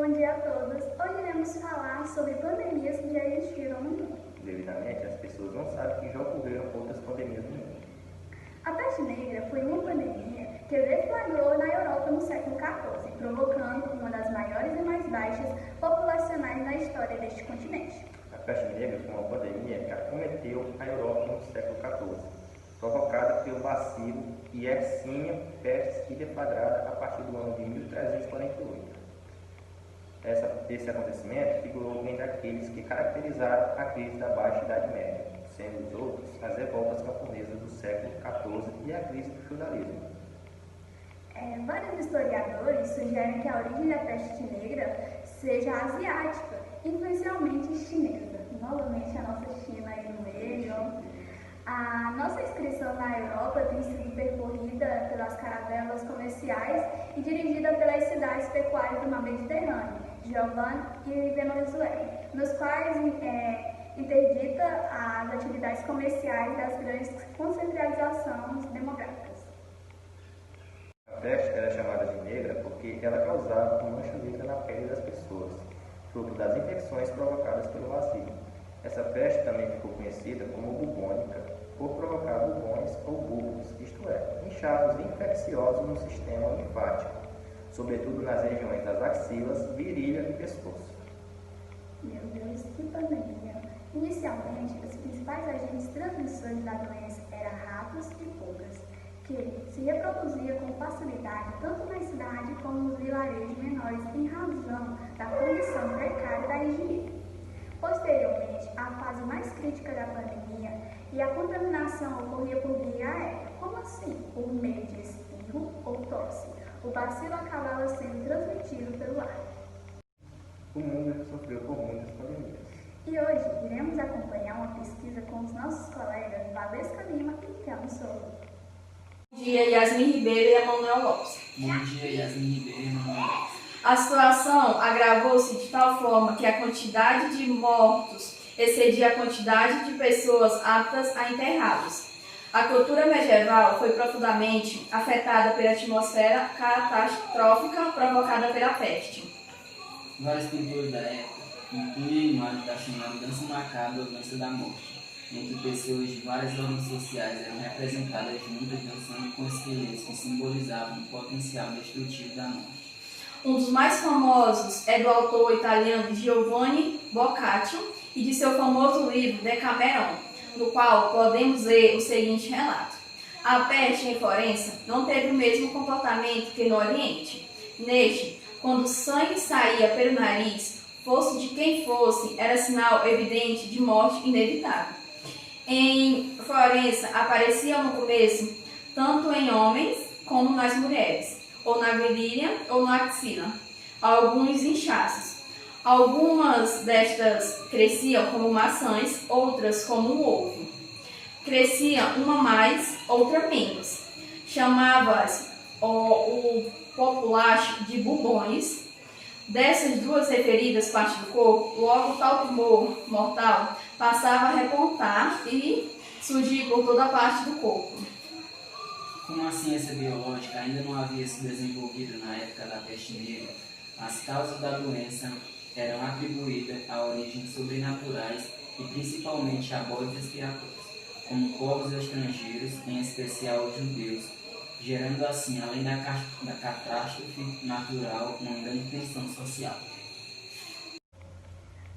Bom dia a todos. Hoje iremos falar sobre pandemias que já existiram no mundo. Devidamente, as pessoas não sabem que já ocorreram outras pandemias no mundo. A peste negra foi uma pandemia que deflagrou na Europa no século XIV, provocando uma das maiores e mais baixas populacionais na história deste continente. A peste negra foi uma pandemia que acometeu a Europa no século XIV, provocada pelo bacilo Yersinia pestis e deflagrada a partir do ano de 1348. Esse acontecimento figurou entre aqueles que caracterizaram a crise da Baixa Idade Média, sendo os outros as revoltas camponesas do século XIV e a crise do feudalismo. Vários historiadores sugerem que a origem da peste negra seja asiática, influencialmente chinesa. Novamente a nossa China aí no meio. A nossa inscrição na Europa tem sido percorrida pelas caravelas comerciais e dirigida pelas cidades pecuárias do mar Mediterrâneo, Giovanni e Venezuela, nos quais interdita as atividades comerciais das grandes concentrações demográficas. A peste era chamada de negra porque ela causava uma mancha negra na pele das pessoas, fruto das infecções provocadas pelo bacilo. Essa peste também ficou conhecida como bubônica, por provocar bubões ou bulbos, isto é, inchaços infecciosos no sistema linfático, sobretudo nas regiões das axilas, virilha e pescoço. Meu Deus, que pandemia! Inicialmente, os principais agentes transmissores da doença eram ratos e pulgas, que se reproduziam com facilidade tanto na cidade como nos vilarejos menores em razão da condição precária da higiene. Posteriormente, a fase mais crítica da pandemia e a contaminação ocorria por via aérea. Como assim? Por meio de espirro ou tosse. O bacilo acabava sendo transmitido pelo ar. O mundo já sofreu por muitas pandemias. E hoje iremos acompanhar uma pesquisa com os nossos colegas Valesca Lima e Kelmo Souza. Bom dia, Yasmin Ribeiro e Emanuel Lopes. Bom dia, Yasmin Ribeiro e Emanuel Lopes. A situação agravou-se de tal forma que a quantidade de mortos excedia a quantidade de pessoas aptas a enterrá-los. A cultura medieval foi profundamente afetada pela atmosfera catastrófica provocada pela peste. Vários pintores da época incluem a imagem da chamada dança macabra ou dança da morte, em que pessoas de várias ordens sociais eram representadas juntas dançando com esqueletos que simbolizavam o potencial destrutivo da morte. Um dos mais famosos é do autor italiano Giovanni Boccaccio e de seu famoso livro Decameron, no qual podemos ler o seguinte relato. A peste em Florença não teve o mesmo comportamento que no Oriente. Neste, quando o sangue saía pelo nariz, fosse de quem fosse, era sinal evidente de morte inevitável. Em Florença, aparecia no começo tanto em homens como nas mulheres, ou na virilha ou na axila, alguns inchaços. Algumas destas cresciam como maçãs, outras como um ovo. Crescia uma mais, outra menos. Chamava-se o populacho de bubões. Dessas duas referidas partes do corpo, logo tal tumor mortal passava a repontar e surgir por toda a parte do corpo. Como a ciência biológica ainda não havia se desenvolvido na época da peste negra, as causas da doença eram atribuídas a origens sobrenaturais e principalmente a bodes expiatórios, como povos estrangeiros, em especial os judeus, gerando assim, além da catástrofe natural, uma grande tensão social.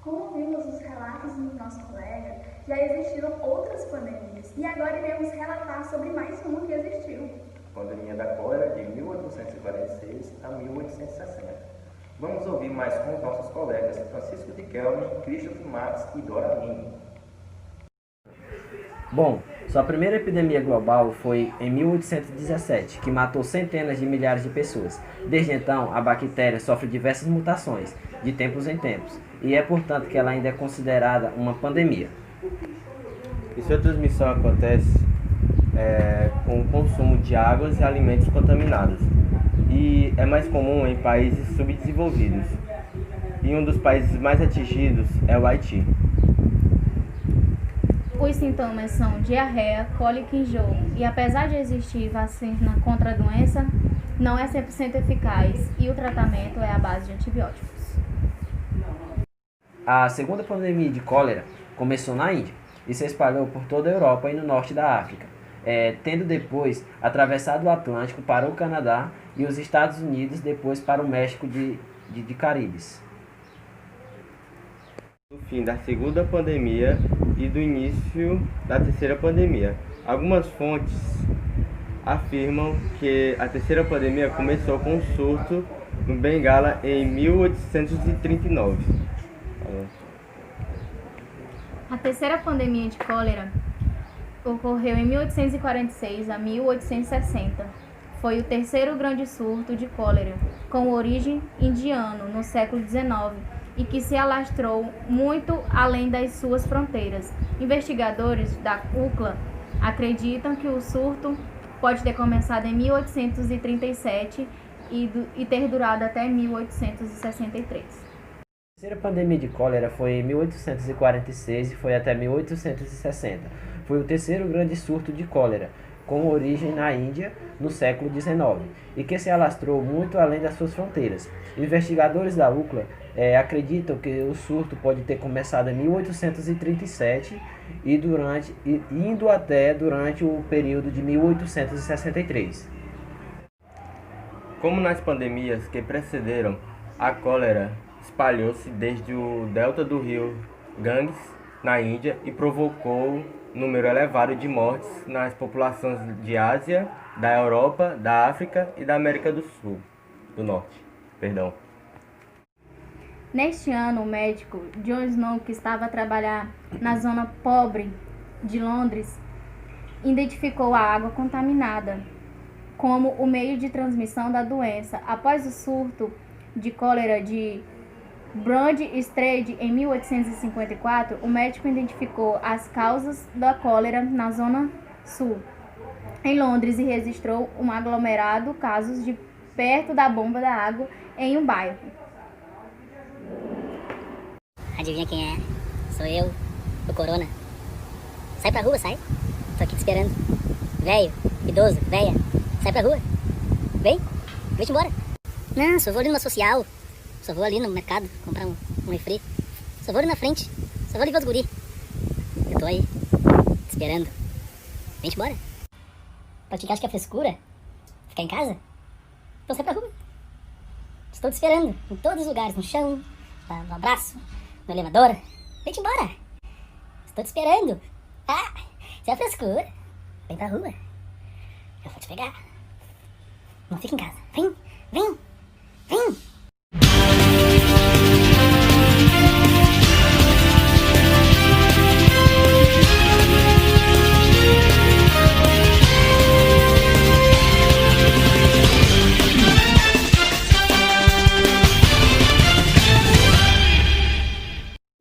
Como vimos os relatos dos nossos colegas, já existiram outras pandemias e agora iremos relatar sobre mais uma que existiu. A pandemia da cólera de 1846 a 1860. Vamos ouvir mais com os nossos colegas Francisco de Kelme, Christopher Max e Dora Lima. Bom, sua primeira epidemia global foi em 1817, que matou centenas de milhares de pessoas. Desde então, a bactéria sofre diversas mutações, de tempos em tempos, e é portanto que ela ainda é considerada uma pandemia. E sua transmissão acontece com o consumo de águas e alimentos contaminados, e é mais comum em países subdesenvolvidos. E um dos países mais atingidos é o Haiti. Os sintomas são diarreia, cólica e enjoo, e apesar de existir vacina contra a doença, não é 100% eficaz e o tratamento é à base de antibióticos. A segunda pandemia de cólera começou na Índia e se espalhou por toda a Europa e no norte da África, tendo depois atravessado o Atlântico para o Canadá e os Estados Unidos, depois para o México de Caribes. Do fim da segunda pandemia e do início da terceira pandemia. Algumas fontes afirmam que a terceira pandemia começou com um surto no Bengala em 1839. A terceira pandemia de cólera ocorreu em 1846 a 1860. Foi o terceiro grande surto de cólera, com origem indiana no século XIX e que se alastrou muito além das suas fronteiras. Investigadores da UCLA acreditam que o surto pode ter começado em 1837 e ter durado até 1863. A terceira pandemia de cólera foi em 1846 e foi até 1860. Foi o terceiro grande surto de cólera, com origem na Índia no século XIX, e que se alastrou muito além das suas fronteiras. Investigadores da UCLA acreditam que o surto pode ter começado em 1837 e indo até durante o período de 1863. Como nas pandemias que precederam, a cólera espalhou-se desde o delta do rio Ganges, na Índia, e provocou número elevado de mortes nas populações de Ásia, da Europa, da África e da América do Norte. Neste ano, o médico John Snow, que estava a trabalhar na zona pobre de Londres, identificou a água contaminada como o meio de transmissão da doença. Após o surto de cólera de Broad Street em 1854, o médico identificou as causas da cólera na zona sul, em Londres, e registrou um aglomerado casos de perto da bomba da água em um bairro. Adivinha quem é? Sou eu, o Corona. Sai pra rua, sai. Tô aqui te esperando. Velho, idoso, véia. Sai pra rua. Vem, vem-te embora. Não, só vou ali numa social. Só vou ali no mercado comprar um refri. Só vou ali na frente. Só vou ali ver os guri. Eu tô aí, te esperando. Vem-te embora. Pra te acha que é frescura? Ficar em casa? Então sai pra rua. Estou te esperando, em todos os lugares, no chão, no abraço, no elevador. Vem-te embora. Estou te esperando. Ah, isso é frescura. Vem pra rua. Eu vou te pegar. Não fica em casa. Vem, vem, vem.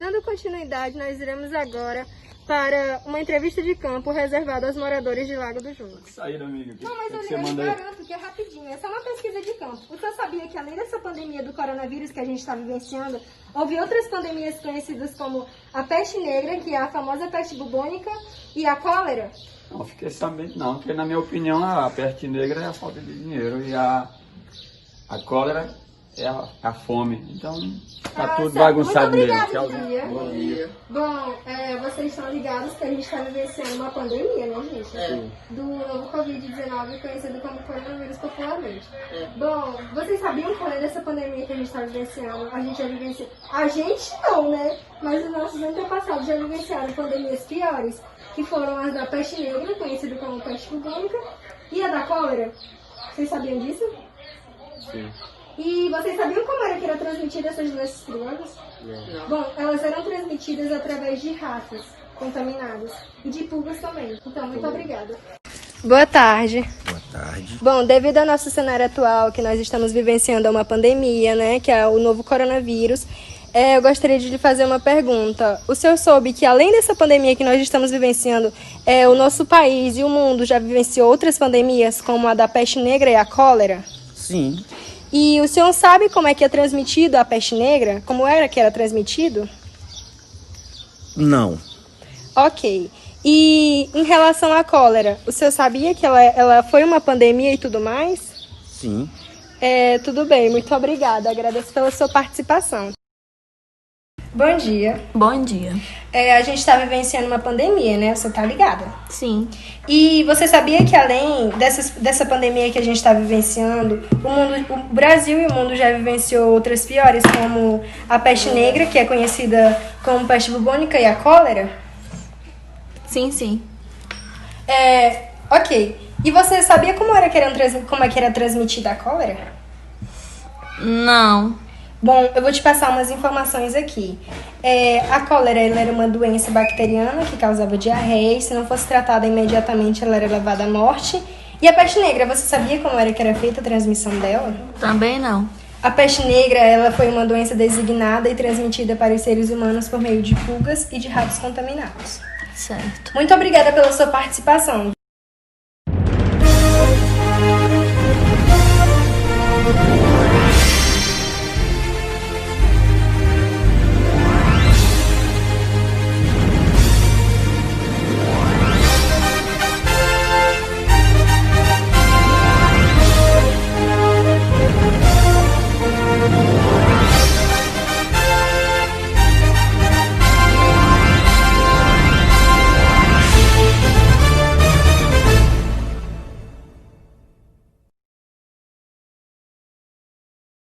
Dando continuidade, nós iremos agora para uma entrevista de campo reservada aos moradores de Lago do Junco. Saída, amiga. Não, mas eu te garanto que é rapidinho, é só uma pesquisa de campo. O senhor sabia que além dessa pandemia do coronavírus que a gente está vivenciando, houve outras pandemias conhecidas como a peste negra, que é a famosa peste bubônica, e a cólera? Não fiquei sabendo não, porque na minha opinião a peste negra é a falta de dinheiro e a cólera é a fome. Então tá tudo bagunçado mesmo. Bom dia. Bom, vocês estão ligados que a gente está vivenciando uma pandemia, né, gente? Do novo Covid-19, conhecido como coronavírus popularmente. Bom, vocês sabiam que além dessa pandemia que a gente está vivenciando, a gente já vivenciou... A gente não, né? Mas os nossos antepassados já vivenciaram pandemias piores, que foram as da peste negra, conhecida como peste bubônica, e a da cólera. Vocês sabiam disso? Sim. E vocês sabiam como era que eram transmitidas essas doenças perigosas? Não. Bom, elas eram transmitidas através de ratas contaminadas e de pulgas também. Então, muito obrigada. Boa tarde. Boa tarde. Bom, devido ao nosso cenário atual, que nós estamos vivenciando uma pandemia, né, que é o novo coronavírus, eu gostaria de lhe fazer uma pergunta. O senhor soube que, além dessa pandemia que nós estamos vivenciando, o nosso país e o mundo já vivenciou outras pandemias, como a da peste negra e a cólera? Sim. E o senhor sabe como é que é transmitido a peste negra? Como era que era transmitido? Não. Ok. E em relação à cólera, o senhor sabia que ela foi uma pandemia e tudo mais? Sim. Tudo bem, muito obrigada. Agradeço pela sua participação. Bom dia. Bom dia. A gente está vivenciando uma pandemia, né? Você tá ligada? Sim. E você sabia que além dessa pandemia que a gente está vivenciando, o Brasil e o mundo já vivenciou outras piores, como a peste negra, que é conhecida como peste bubônica, e a cólera? Sim. Ok. E você sabia como é que era transmitida a cólera? Não. Bom, eu vou te passar umas informações aqui. A cólera ela era uma doença bacteriana que causava diarreia e se não fosse tratada imediatamente ela era levada à morte. E a peste negra, você sabia como era que era feita a transmissão dela? Também não. A peste negra ela foi uma doença designada e transmitida para os seres humanos por meio de pulgas e de ratos contaminados. Certo. Muito obrigada pela sua participação.